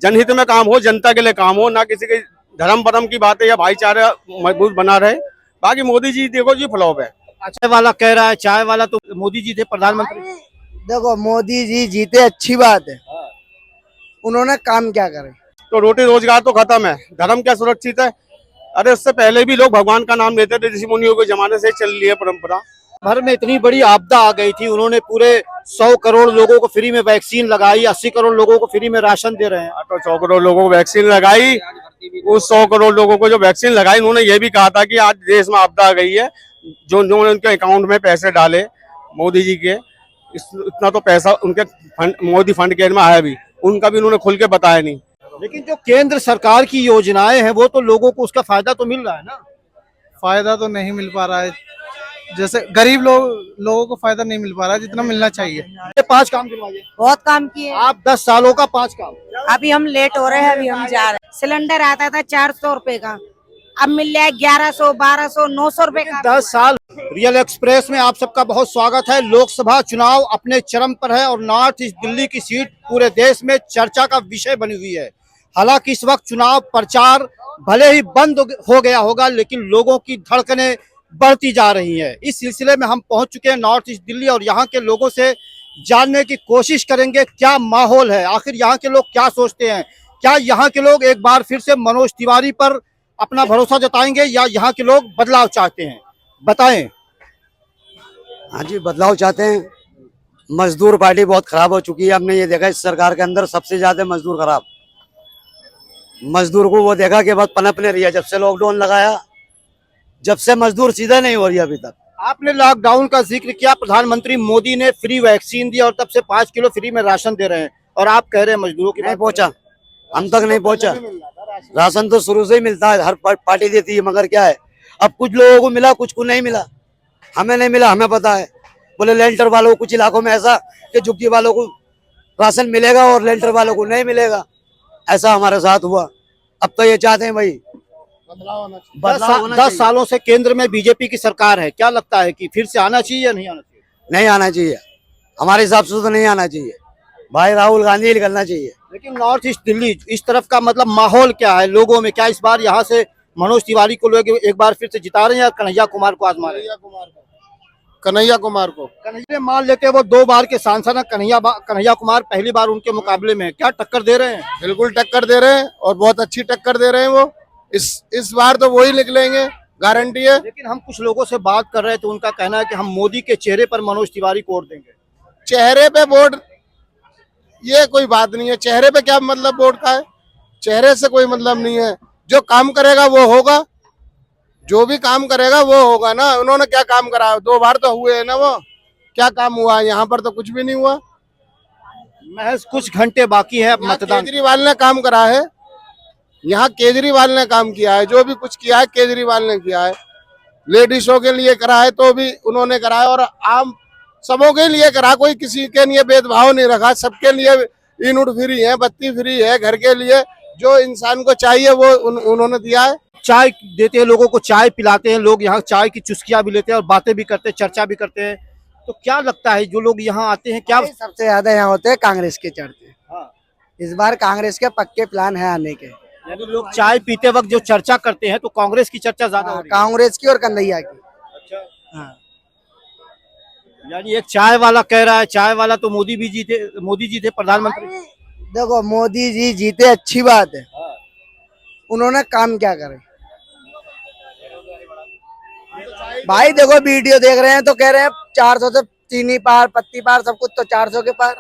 जनहित में काम हो, जनता के लिए काम हो, ना किसी के धर्म परम की बातें या भाईचारा मजबूत बना रहे। बाकी मोदी जी देखो जी फ्लॉप है। चाय वाला कह रहा है, चाय वाला तो मोदी जी थे प्रधानमंत्री। देखो मोदी जी जीते अच्छी बात है, उन्होंने काम क्या करे? तो रोटी रोजगार तो खत्म है, धर्म क्या सुरक्षित है? अरे उससे पहले भी लोग भगवान का नाम लेते थे, ऋषि मुनियों के जमाने से चल रही है परंपरा। भर में इतनी बड़ी आपदा आ गई थी, उन्होंने पूरे 100 करोड़ लोगों को फ्री में वैक्सीन लगाई, 80 करोड़ लोगों को फ्री में राशन दे रहे हैं। तो 100 करोड़ लोगों को वैक्सीन लगाई। उस 100 करोड़ लोगों को जो वैक्सीन लगाई, उन्होंने ये भी कहा था कि आज देश में आपदा आ गई है, जो उन्होंने उनके अकाउंट में पैसे डाले मोदी जी के, इतना तो पैसा उनके मोदी फंड के में आया भी, उनका भी उन्होंने खुल के बताया नहीं। लेकिन जो केंद्र सरकार की योजनाएं हैं वो तो लोगों को उसका फायदा तो मिल रहा है ना। फायदा तो नहीं मिल पा रहा है, जैसे गरीब लोगों को फायदा नहीं मिल पा रहा है जितना मिलना चाहिए। 5 काम गिनवाइए। बहुत काम किए। आप 10 सालों का 5 काम। अभी हम लेट हो रहे हैं, अभी हम जा रहे हैं। सिलेंडर आता था 400 रुपए का, अब मिल रहा है 1100, 1200, 900 रुपए का। 10 साल। रियल एक्सप्रेस में आप सबका बहुत स्वागत है। लोकसभा चुनाव अपने चरम पर है और नॉर्थ ईस्ट दिल्ली की सीट पूरे देश में चर्चा का विषय बनी हुई है। हालांकि इस वक्त चुनाव प्रचार भले ही बंद हो गया होगा, लेकिन लोगों की धड़कनें बढ़ती जा रही हैं। इस सिलसिले में हम पहुंच चुके हैं नॉर्थ ईस्ट दिल्ली और यहाँ के लोगों से जानने की कोशिश करेंगे क्या माहौल है, आखिर यहाँ के लोग क्या सोचते हैं। क्या यहाँ के लोग एक बार फिर से मनोज तिवारी पर अपना भरोसा जताएंगे या यहाँ के लोग बदलाव चाहते हैं, बताएं। हाँ जी, बदलाव चाहते हैं। मजदूर पार्टी बहुत खराब हो चुकी है, हमने ये देखा इस सरकार के अंदर सबसे ज्यादा मजदूर खराब। मजदूर को वो देखा कि बहुत पनपने रही है, जब से लॉकडाउन लगाया, जब से मजदूर सीधा नहीं हो रही अभी तक। आपने लॉकडाउन का जिक्र किया, प्रधानमंत्री मोदी ने फ्री वैक्सीन दी और तब से 5 किलो फ्री में राशन दे रहे हैं, और आप कह रहे हैं मजदूरों की नहीं पहुंचा, हम तक नहीं पहुंचा। राशन तो शुरू से ही मिलता है, हर पार्टी देती है, मगर क्या है अब कुछ लोगों को मिला, कुछ को नहीं मिला। हमें नहीं मिला, हमें पता है। बोले लेंटर वालों को कुछ इलाकों में ऐसा कि झुग्गी वालों को राशन मिलेगा और लेंटर वालों को नहीं मिलेगा, ऐसा हमारे साथ हुआ। अब तो ये चाहते हैं भाई बदलाव होना 10 सालों से केंद्र में बीजेपी की सरकार है, क्या लगता है कि फिर से आना चाहिए या नहीं आना चाहिए? नहीं आना चाहिए, हमारे हिसाब से तो नहीं आना चाहिए भाई, राहुल गांधी निकलना चाहिए। लेकिन नॉर्थ ईस्ट दिल्ली इस तरफ का मतलब माहौल क्या है लोगों में? क्या इस बार यहाँ से मनोज तिवारी को लोग एक बार फिर से जिता रहे हैं या कन्हैया कुमार को आजमा रहे हैं? कन्हैया कुमार को कन्हैया मान लेते हैं, वो 2 बार के सांसद हैं। कन्हैया कुमार पहली बार उनके मुकाबले में, क्या टक्कर दे रहे हैं? बिल्कुल टक्कर दे रहे हैं और बहुत अच्छी टक्कर दे रहे हैं। वो इस बार तो वही निकलेंगे, गारंटी है। लेकिन हम कुछ लोगों से बात कर रहे थे, उनका कहना है कि हम मोदी के चेहरे पर मनोज तिवारी को वोट देंगे। चेहरे पे वोट, ये कोई बात नहीं है। चेहरे पे क्या मतलब वोट का है? चेहरे से कोई मतलब नहीं है। जो काम करेगा वो होगा, जो भी काम करेगा वो होगा ना। उन्होंने क्या काम करा? 2 बार तो हुए है ना, वो क्या काम हुआ? यहाँ पर तो कुछ भी नहीं हुआ। महज कुछ घंटे बाकी है अब मतदान। केजरीवाल ने काम करा है, यहाँ केजरीवाल ने काम किया है। जो भी कुछ किया है केजरीवाल ने किया है। लेडीजों के लिए करा है तो भी उन्होंने करा है, और आम सबों के लिए करा। कोई किसी के लिए भेदभाव नहीं रखा, सबके लिए यूनिट फ्री है, बत्ती फ्री है, घर के लिए जो इंसान को चाहिए वो उन्होंने दिया है। चाय देते हैं लोगों को, चाय पिलाते हैं लोग, यहाँ चाय की चुस्कियां भी लेते हैं और बातें भी करते हैं, चर्चा भी करते हैं। तो क्या लगता है जो लोग यहाँ आते हैं क्या? सबसे ज्यादा यहाँ होते हैं कांग्रेस के चढ़ते। हाँ। इस बार कांग्रेस के पक्के प्लान है आने के। यानी लोग चाय पीते वक्त जो चर्चा करते हैं तो कांग्रेस की चर्चा ज्यादा हो रही है। कांग्रेस की और कन्हैया की। अच्छा। हाँ। यानी एक चाय वाला कह रहा है, चाय वाला तो मोदी जी थे प्रधानमंत्री। देखो मोदी जी जीते अच्छी बात है, उन्होंने काम क्या करे? भाई देखो वीडियो देख रहे हैं तो कह रहे हैं 400 से चीनी पार, पत्ती पार, सब कुछ तो 400 के पार।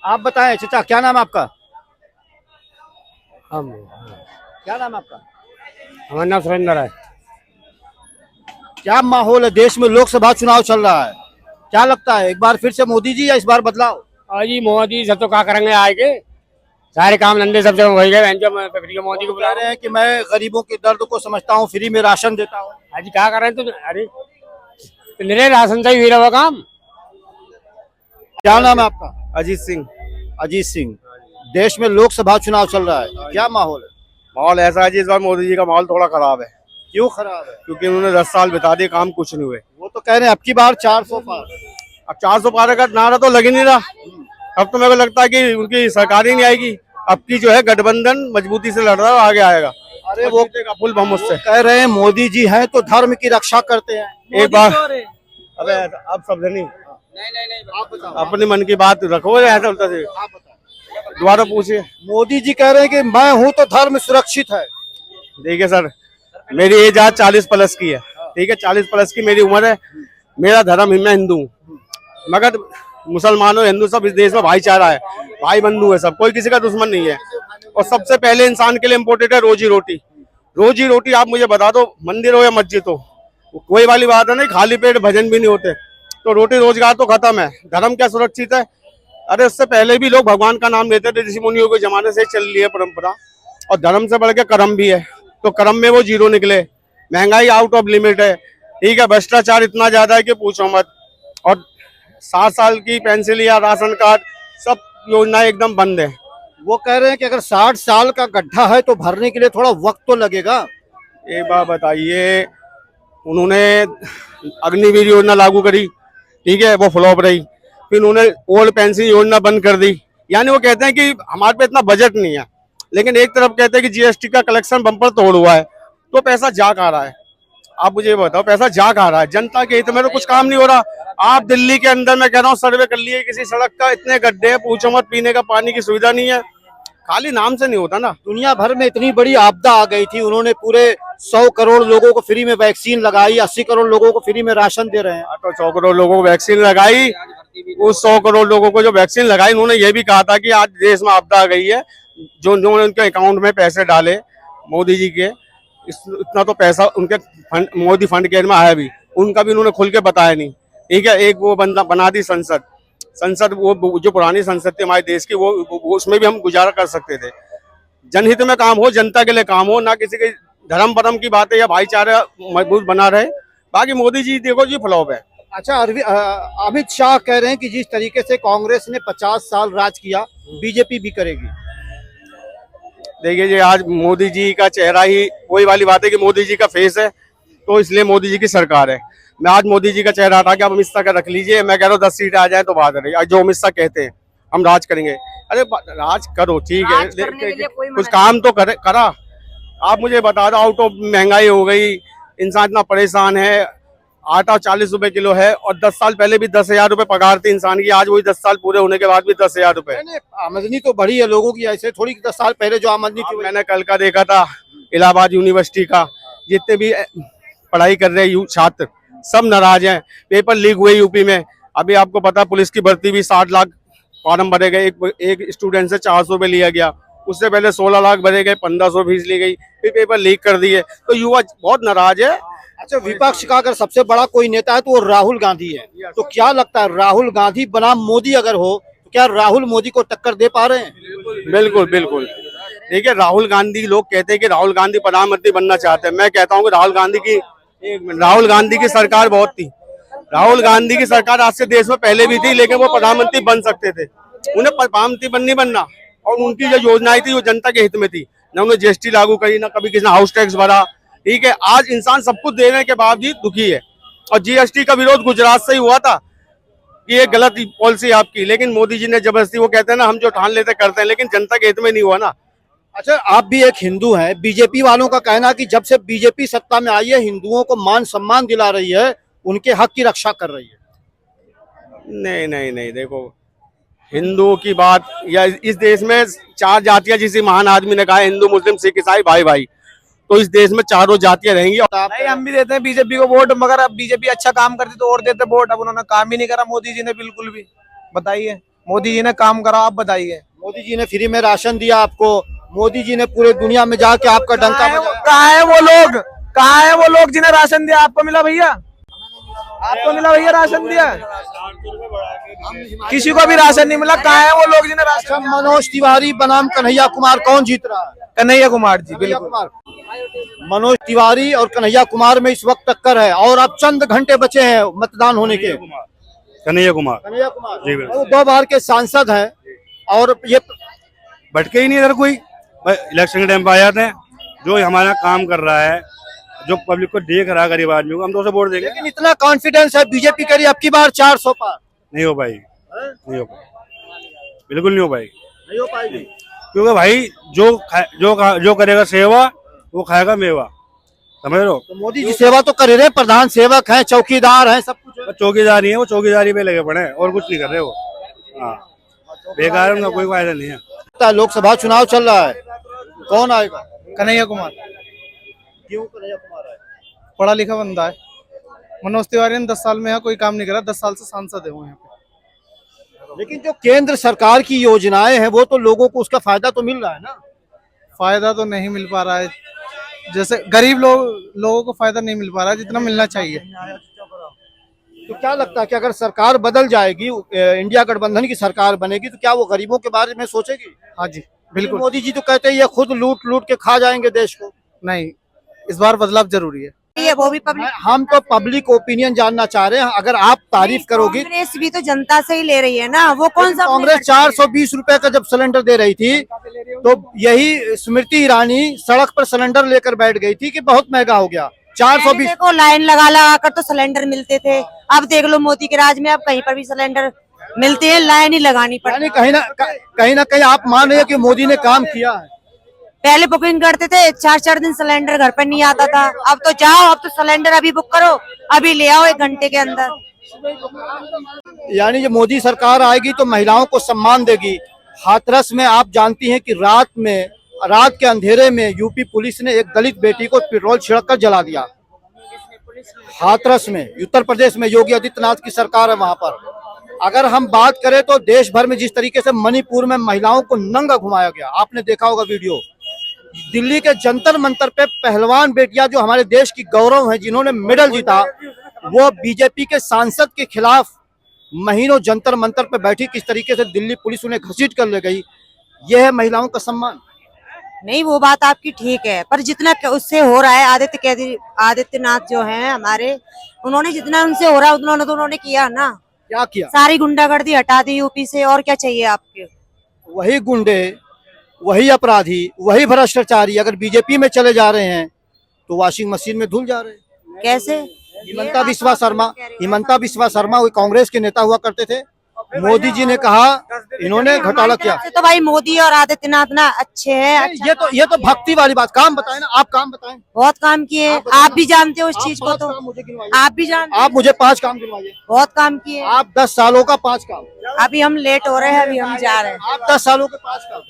आप बताएं चाचा, क्या नाम है आपका? क्या नाम है आपका? हमारा नाम सुरेंद्र है। क्या माहौल है देश में? लोकसभा चुनाव चल रहा है, क्या लगता है एक बार फिर से मोदी जी या इस बार बदलाव? जी मोदी सब तो क्या करेंगे, आएंगे सारे काम धंधे सब जगह हो गए। मोदी को बुला रहे हैं कि मैं गरीबों के दर्द को समझता हूँ, फ्री में राशन देता हूँ। आज क्या कर रहे हैं? तो अरे तो मेरे राशन से ही हुई रहा काम। क्या नाम है आपका? अजीत सिंह। अजीत सिंह। देश में लोकसभा चुनाव चल रहा है, क्या माहौल है? माहौल ऐसा है जी, इस बार मोदी जी का माहौल थोड़ा खराब है। क्यों खराब है? क्योंकि उन्होंने 10 साल बिता दिए, काम कुछ नहीं हुए। वो तो कह रहे हैं अब की बार 400 पार। अब 400 पार का नारा तो लग ही नहीं रहा। अब तो मेरे को लगता है कि उनकी सरकार ही नहीं आएगी। अब की जो है गठबंधन मजबूती से लड़ रहा है, आगे आएगा। अरे वो जीतेगा फुल बहुमत से। कह रहे हैं मोदी जी हैं तो धर्म की रक्षा करते हैं। एक बार अबे आप सब नहीं, आप बताओ। अपने मन की बात रखो, ऐसा होता है। आप बताओ। दोबारा पूछिए। मोदी जी कह रहे हैं कि मैं हूं तो धर्म सुरक्षित है। देखिए सर, मेरी एज आज 40 प्लस की है, ठीक है, 40 प्लस की मेरी उम्र है। मेरा धर्म मैं हिंदू हूँ, मगर मुसलमान और हिंदू सब इस देश में भाईचारा है, भाई बंधु है सब, कोई किसी का दुश्मन नहीं है। और सबसे पहले इंसान के लिए इम्पोर्टेंट है रोजी रोटी। रोजी रोटी आप मुझे बता दो, मंदिर हो या मस्जिद हो, कोई वाली बात है नहीं, खाली पेट भजन भी नहीं होते। तो रोटी रोजगार तो खत्म है, धर्म क्या सुरक्षित है? अरे उससे पहले भी लोग भगवान का नाम लेते थे, ऋषि मुनियों के जमाने से चल रही है परंपरा। और धर्म से बढ़ के कर्म भी है, तो कर्म में वो जीरो निकले। महंगाई आउट ऑफ लिमिट है, ठीक है, भ्रष्टाचार इतना ज्यादा है कि पूछो मत। और 7 साल की पेंशन या राशन कार्ड सब योजनाएं एकदम बंद है। वो कह रहे हैं कि अगर 60 साल का गड्ढा है तो भरने के लिए थोड़ा वक्त तो लगेगा। एक बात बताइए, उन्होंने अग्निवीर योजना लागू करी, ठीक है, वो फ्लॉप रही। फिर उन्होंने ओल्ड पेंशन योजना बंद कर दी। यानी वो कहते हैं कि हमारे पे इतना बजट नहीं है, लेकिन एक तरफ कहते हैं कि जीएसटी का कलेक्शन बम्पर तोड़ हुआ है। तो पैसा जा कहाँ रहा है? आप मुझे ये बताओ, पैसा जा कहाँ रहा है? जनता के हित में तो कुछ काम नहीं हो रहा। आप दिल्ली के अंदर, मैं कह रहा हूँ, सर्वे कर लिए किसी सड़क का, इतने गड्ढे हैं पूछो मत, पीने का पानी की सुविधा नहीं है। खाली नाम से नहीं होता ना। दुनिया भर में इतनी बड़ी आपदा आ गई थी, उन्होंने पूरे 100 करोड़ लोगों को फ्री में वैक्सीन लगाई, 80 करोड़ लोगों को फ्री में राशन दे रहे हैं। तो 100 करोड़ लोगों को वैक्सीन लगाई। उस 100 करोड़ लोगों को जो वैक्सीन लगाई, उन्होंने ये भी कहा था कि आज देश में आपदा आ गई है, जो उनके अकाउंट में पैसे डाले मोदी जी के, इतना तो पैसा उनके फंड, मोदी फंड केयर में आया भी, उनका भी उन्होंने खुल के बताया नहीं, ठीक है। एक वो बना दी संसद, वो जो पुरानी संसद थी हमारे देश की, वो उसमें भी हम गुजारा कर सकते थे। जनहित में काम हो, जनता के लिए काम हो, ना किसी के धर्म परम की बातें या भाईचारा मजबूत बना रहे। बाकी मोदी जी देखो जी फ्लॉप है। अच्छा, अमित शाह कह रहे हैं कि जिस तरीके से कांग्रेस ने 50 साल राज किया, बीजेपी भी करेगी। देखिए जी, आज मोदी जी का चेहरा ही वही वाली बात है कि मोदी जी का फेस है, तो इसलिए मोदी जी की सरकार है। मैं आज मोदी जी का चेहरा हटा के आप अमित शाह का रख लीजिए, मैं कह रहा हूँ 10 सीटें आ जाए तो बात है। जो अमित शाह कहते हैं हम राज करेंगे, अरे राज करो, ठीक है, कुछ काम तो करा। आप मुझे बता दो, आउट ऑफ महंगाई हो गई, इंसान इतना परेशान है, आटा 40 रुपए किलो है, और 10 साल पहले भी 10,000 रुपए पगार थी इंसान की, आज वही 10 साल पूरे होने के बाद भी 10,000 रुपए। आमदनी तो बढ़ी है लोगों की, ऐसे थोड़ी 10 साल पहले जो आमदनी थी। मैंने कल का देखा था, इलाहाबाद यूनिवर्सिटी का, जितने भी पढ़ाई कर रहे हैं छात्र सब नाराज हैं। पेपर लीक हुए यूपी में, अभी आपको पता पुलिस की भर्ती भी 60 लाख फॉर्म भरे गए, एक स्टूडेंट से 400 रुपए लिया गया। उससे पहले 16 लाख भरे गए, 1500 फीस ली गई, फिर पेपर लीक कर दिए। तो युवा बहुत नाराज है। अच्छा, विपक्ष का अगर सबसे बड़ा कोई नेता है तो वो राहुल गांधी है। तो क्या लगता है, राहुल गांधी बनाम मोदी अगर हो तो क्या राहुल मोदी को टक्कर दे पा रहे हैं? बिल्कुल बिल्कुल। देखिए, राहुल गांधी, लोग कहते हैं कि राहुल गांधी प्रधानमंत्री बनना चाहते हैं। मैं कहता हूँ कि राहुल गांधी की सरकार बहुत थी। राहुल गांधी की सरकार आज से देश में पहले भी थी, लेकिन वो प्रधानमंत्री बन सकते थे, उन्हें प्रधानमंत्री नहीं बनना। और उनकी जो योजनाएं थी वो जनता के हित में थी, न उन्होंने जीएसटी लागू करी, ना कभी किसी ने हाउस टैक्स भरा, ठीक है। आज इंसान सब कुछ देने के बावजूद दुखी है। और जीएसटी का विरोध गुजरात से ही हुआ था कि ये गलत पॉलिसी आपकी, लेकिन मोदी जी ने जबरदस्ती, वो कहते हैं ना, हम जो ठान लेते करते हैं, लेकिन जनता के हित में नहीं हुआ ना। अच्छा, आप भी एक हिंदू हैं, बीजेपी वालों का कहना है कि जब से बीजेपी सत्ता में आई है, हिंदुओं को मान सम्मान दिला रही है, उनके हक की रक्षा कर रही है। नहीं नहीं नहीं, देखो, हिंदुओं की बात, या इस देश में 4 जातियां, जिसे महान आदमी ने कहा, हिंदू मुस्लिम सिख ईसाई भाई भाई, तो इस देश में 4 जातियां रहेंगी। नहीं, हम भी देते हैं बीजेपी को वोट, मगर अब बीजेपी अच्छा काम करती तो और देते वोट। अब उन्होंने काम ही नहीं करा मोदी जी ने, बिल्कुल भी। बताइए, मोदी जी ने काम करा, आप बताइए। मोदी जी ने फ्री में राशन दिया आपको, मोदी जी ने पूरे दुनिया में जाके आपका डंका बजाया। कहाँ है वो लोग, कहाँ है वो लोग जिन्हें राशन दिया? आपको मिला भैया? आपको मिला भैया राशन दिया? किसी को भी राशन नहीं मिला। कहाँ है वो लोग जिन्हें राशन? मनोज तिवारी बनाम कन्हैया कुमार, कौन जीत रहा है? कन्हैया कुमार जी, बिल्कुल। मनोज तिवारी और कन्हैया कुमार में इस वक्त टक्कर है, और अब चंद घंटे बचे हैं मतदान होने के। कन्हैया कुमार जी, वो 2 बार के सांसद हैं, और ये भटके ही नहीं इधर कोई। इलेक्शन के टाइम पे आ जाते हैं, जो हमारा काम कर रहा है, जो पब्लिक को देख रहा है, गरीब आदमी को, हम तो उसे वोट देंगे। लेकिन इतना कॉन्फिडेंस है बीजेपी करी अब की बार 400 पार। नहीं हो पाई, नहीं हो पाई, बिल्कुल नहीं हो पाई। नहीं हो पाएगी, क्योंकि भाई जो करेगा सेवा वो खाएगा मेवा, समझ लो। तो मोदी जी सेवा तो कर रहे हैं, प्रधान सेवक हैं, चौकीदार हैं, सब कुछ है। वो चौकीदारी है, वो चौकीदारी पे लगे पड़े हैं और कुछ नहीं कर रहे वो। हाँ, बेकार है, उनका कोई फायदा नहीं है। लोकसभा चुनाव चल रहा है, कौन आएगा? कन्हैया कुमार क्यों कन्हैया कुमार आए? पढ़ा लिखा बंदा है। मनोज तिवारी ने 10 साल में यहाँ कोई काम नहीं करा, 10 साल से सांसद है वो यहाँ पे। लेकिन जो केंद्र सरकार की योजनाएं हैं वो तो लोगों को उसका फायदा तो मिल रहा है ना। फायदा तो नहीं मिल पा रहा है, जैसे गरीब लोगों को फायदा नहीं मिल पा रहा है जितना मिलना चाहिए। तो क्या लगता है कि अगर सरकार बदल जाएगी, इंडिया गठबंधन की सरकार बनेगी, तो क्या वो गरीबों के बारे में सोचेगी? हाँ जी बिल्कुल। मोदी जी तो कहते हैं ये खुद लूट लूट के खा जाएंगे देश को। नहीं, इस बार बदलाव जरूरी है। ये वो भी पब्लिक, हम तो पब्लिक ओपिनियन जानना चाह रहे हैं। अगर आप तारीफ करोगी, कांग्रेस भी तो जनता से ही ले रही है ना, वो कौन सा कांग्रेस 420 रुपए का जब सिलेंडर दे रही थी तो यही स्मृति ईरानी सड़क पर सिलेंडर लेकर बैठ गई थी कि बहुत महंगा हो गया। 420 को लाइन लगा लगा कर तो सिलेंडर मिलते थे, अब देख लो मोदी के राज में अब कहीं पर भी सिलेंडर मिलते हैं, लाइन ही लगानी पड़ती यानी कहीं ना कहीं आप मान रहे हैं कि मोदी ने काम किया है। पहले बुकिंग करते थे 4-4 दिन सिलेंडर घर पर नहीं आता था, अब तो जाओ, अब तो सिलेंडर अभी बुक करो, अभी ले आओ 1 घंटे के अंदर। यानी जब मोदी सरकार आएगी तो महिलाओं को सम्मान देगी। हाथरस में आप जानती हैं कि रात के अंधेरे में यूपी पुलिस ने एक दलित बेटी को पेट्रोल छिड़ककर जला दिया। हाथरस में, उत्तर प्रदेश में योगी आदित्यनाथ की सरकार है वहां पर। अगर हम बात करें तो देश भर में जिस तरीके से मणिपुर में महिलाओं को नंगा घुमाया गया, आपने देखा होगा वीडियो। दिल्ली के जंतर मंतर पे पहलवान बेटियां जो हमारे देश की गौरव हैं, जिन्होंने मेडल जीता, वो बीजेपी के सांसद के खिलाफ महीनों जंतर मंतर पे बैठी, किस तरीके से दिल्ली पुलिस उन्हें घसीट कर ले गई। यह है महिलाओं का सम्मान। नहीं, वो बात आपकी ठीक है, पर जितना उससे हो रहा है, आदित्यनाथ जो हैं हमारे, उन्होंने जितना उनसे हो रहा है उतना तो उन्होंने किया ना। क्या किया? सारी गुंडागर्दी हटा दी यूपी से, और क्या चाहिए आपके? वही गुंडे, वही अपराधी, वही भ्रष्टाचारी अगर बीजेपी में चले जा रहे हैं तो वॉशिंग मशीन में धुल जा रहे हैं। कैसे? हिमंता बिस्वा शर्मा वो कांग्रेस के नेता हुआ करते थे। मोदी जी ने कहा, इन्होंने घोटाला किया। तो भाई मोदी और आदित्यनाथ ना अच्छे हैं। ये तो भक्ति वाली बात। काम बताएं ना, आप काम बताएं। बहुत काम किए, आप भी जानते हो इस चीज को, तो आप भी जानते, आप मुझे 5 काम गिनवाइए। बहुत काम किए आप 10 सालों का 5 काम। अभी हम लेट हो रहे हैं, अभी हम जा रहे हैं। आप 10 सालों के 5 काम।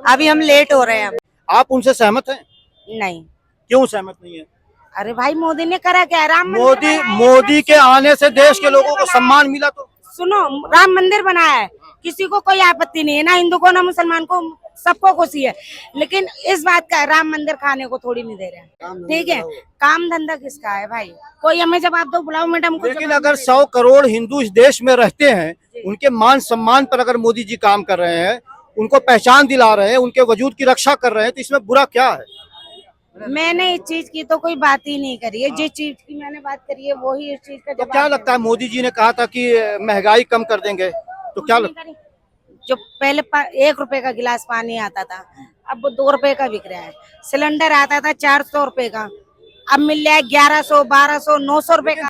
अभी हम लेट हो रहे हैं। आप उनसे सहमत हैं? नहीं। क्यों सहमत नहीं है? अरे भाई मोदी ने करा क्या? राम मंदिर मोदी के आने से देश के लोगों को सम्मान मिला। तो सुनो, राम मंदिर बनाया है, किसी को कोई आपत्ति नहीं है, ना हिंदू को ना मुसलमान को, सबको खुशी है। लेकिन इस बात का राम मंदिर खाने को थोड़ी नहीं दे रहे हैं, ठीक है? काम धंधा किसका है भाई? कोई हमें जवाब दो, बुलाओ मैडम को। लेकिन अगर 100 करोड़ हिंदू इस देश में रहते हैं, उनके मान सम्मान पर अगर मोदी जी काम कर रहे हैं, उनको पहचान दिला रहे हैं, उनके वजूद की रक्षा कर रहे हैं, तो इसमें बुरा क्या है? मैंने इस चीज की तो कोई बात ही नहीं करी है, जिस चीज की मैंने बात करी है वही इस चीज का तो क्या लगता है, मोदी जी ने कहा था कि महंगाई कम कर देंगे, तो क्या लगता है? जो पहले 1 रुपए का गिलास पानी आता था, अब वो 2 रुपए का बिक रहा है। सिलेंडर आता था 400 रुपए का, अब मिल रहा है 1100, 1200, 900 रुपए का।